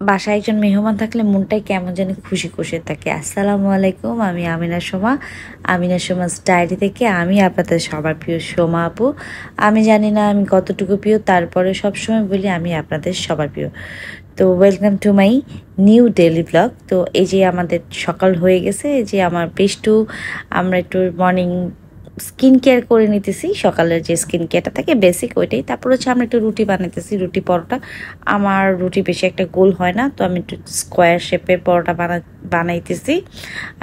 বাসায় একজন মেহমান থাকলে মনটাই কেমন জানি খুশি খুশি থাকে। আসসালামু আলাইকুম, আমি আমিনা সোমা, আমিনা সোমাস ডায়েরি থেকে। আমি আপনাদের সবার প্রিয় সোমা আপু। আমি জানি না আমি কতটুকু প্রিয়, তারপরে সবসময় বলি আমি আপনাদের সবার প্রিয়। তো welcome to my new daily blog. তো এই যে আমাদের সকাল হয়ে গেছে, এই যে আমার বেষ্টু, আমরা একটু মর্নিং স্কিন কেয়ার করে নিতেছি। সকালের যে স্কিন কেয়ারটা থাকে বেসিক ওইটাই। তারপর হচ্ছে আমরা একটু রুটি বানাইতেছি, রুটি পরোটা। আমার রুটি বেশি একটা গোল হয় না, তো আমি একটু স্কোয়ার শেপের পরোটা বানাইতেছি।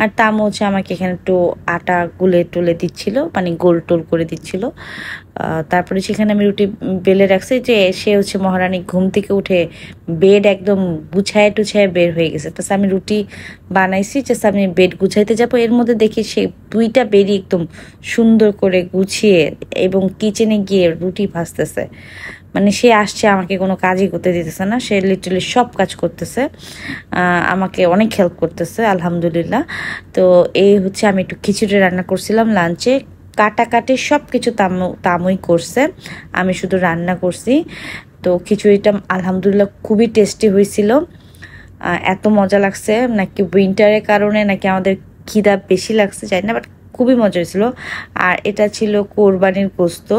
আর তাম হচ্ছে আমাকে এখানে একটু আটা গুলে টুলে দিচ্ছিল, মানে গোল টোল করে দিচ্ছিল। তারপরে সেখানে আমি রুটি বেলে রাখছি। যে সে হচ্ছে মহারানী ঘুম থেকে উঠে বেড একদম গুছায় টুছায় বের হয়ে গেছে। তো আমি রুটি বানাইছি, জাস্ট আমি বেড গুছাইতে যাবো, এর মধ্যে দেখি সে দুইটা বেডই একদম সুন্দর করে গুছিয়ে এবং কিচেনে গিয়ে রুটি ভাজতেছে। মানে সে আসছে, আমাকে কোনো কাজই করতে দিতেছে না, সে লিটারালি সব কাজ করতেছে, আমাকে অনেক হেল্প করতেছে আলহামদুলিল্লাহ। তো এই হচ্ছে আমি একটু খিচুড়ি রান্না করছিলাম লাঞ্চে। কাটাকাটি সব কিছু তামুই করছে, আমি শুধু রান্না করছি। তো খিচুড়িটা আলহামদুলিল্লাহ খুবই টেস্টি হয়েছিল। এত মজা লাগছে, নাকি উইন্টারের কারণে নাকি আমাদের খিদা বেশি লাগছে জানি না, বাট খুবই মজা হয়েছিল। আর এটা ছিল কোরবানির গোস্ত,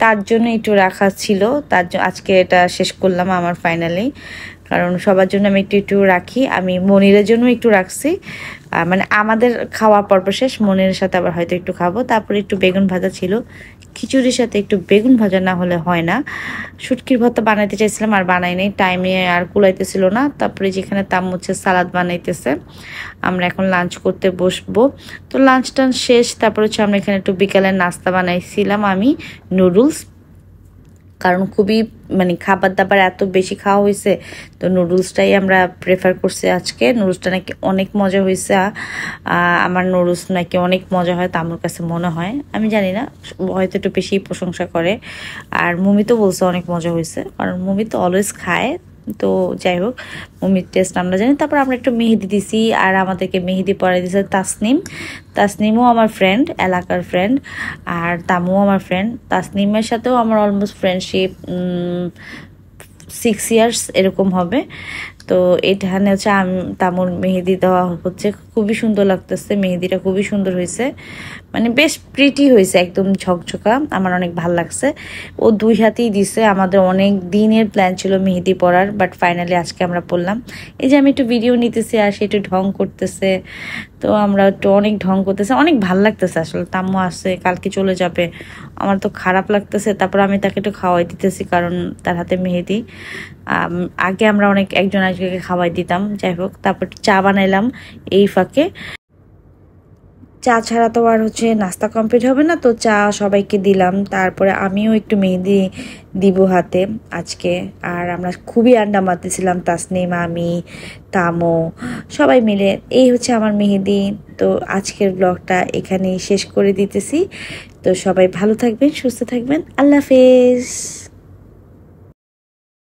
তার জন্য একটু রাখা ছিল, তার জন্য আজকে এটা শেষ করলাম আমার ফাইনালি। কারণ সবার জন্য আমি একটু একটু রাখি, আমি মনিরের জন্য একটু রাখছি। মানে আমাদের খাওয়া পর্ব শেষ, মনিরের সাথে আবার হয়তো একটু খাবো। তারপরে একটু বেগুন ভাজা ছিল, খিচুড়ির সাথে একটু বেগুন ভাজা না হলে হয় না। শুটকির ভর্তা বানাইতে চাইছিলাম, আর বানাই নাই, টাইমে আর কুলাইতেছিল না। তারপরে যেখানে তাম হচ্ছে সালাদ বানাইতেছে, আমরা এখন লাঞ্চ করতে বসবো। তো লাঞ্চ টাঞ্চ শেষ, তারপর হচ্ছে আমরা এখানে একটু বিকালের নাস্তা বানাইছিলাম আমি, নুডলস। কারণ খুবই মানে খাবার দাবার এত বেশি খাওয়া হয়েছে, তো নুডলসটাই আমরা প্রেফার করছি আজকে। নুডলসটা নাকি অনেক মজা হয়েছে, আমার নুডলস নাকি অনেক মজা হয়, তা আমার কাছে মনে হয়, আমি জানি না, হয়তো একটু বেশি প্রশংসা করে। আর মুমি তো বলছে অনেক মজা হয়েছে, কারণ মুমি তো অলওয়েজ খায়। তো যাই হোক, মমির টেস্ট আমরা জানি। তারপর আমরা একটু মেহেদি দিছি, আর আমাদেরকে মেহেদি পরাই দিয়েছে তাসনিম। তাসনিমও আমার ফ্রেন্ড, এলাকার ফ্রেন্ড, আর তামুও আমার ফ্রেন্ড। তাসনিমের সাথেও আমার অলমোস্ট ফ্রেন্ডশিপ 6 ইয়ার্স এরকম হবে। তো এখানে হচ্ছে তামুর মেহেদি দেওয়া হচ্ছে, খুবই সুন্দর লাগতেছে, মেহেদিটা খুবই সুন্দর হয়েছে, মানে বেশ প্রিটি হয়েছে, একদম ঝকঝকা, আমার অনেক ভাল লাগছে। ও 2 হাতেই দিছে, আমাদের অনেক দিনের প্ল্যান ছিল মেহেদি পরার, বাট ফাইনালি আজকে আমরা পড়লাম। এই যে আমি একটু ভিডিও নিতেছি আর সে একটু ঢং করতেছে, তো আমরা একটু অনেক ঢং করতেছে, অনেক ভাল লাগতেছে আসলে। তাম্মু আসছে, কালকে চলে যাবে, আমার তো খারাপ লাগতেছে। তারপর আমি তাকে একটু খাওয়াই দিতেছি, কারণ তার হাতে মেহেদি। আগে আমরা একজন একজনকে খাওয়াই দিতাম, যাই হোক। তারপর চা বানাইলাম এই ফাঁকে। চা ছাড়া তো আর হচ্ছে নাস্তা কমপ্লিট হবে না, তো চা সবাইকে দিলাম। তারপরে আমিও একটু মেহেদি দিব হাতে আজকে। আর আমরা খুবই আড্ডা মারতেছিলাম, তাসনিম, আমি, তামো, সবাই মিলে। এই হচ্ছে আমার মেহেদি। তো আজকের ব্লগটা এখানেই শেষ করে দিতেছি। তো সবাই ভালো থাকবেন, সুস্থ থাকবেন, আল্লাহ হাফেজ।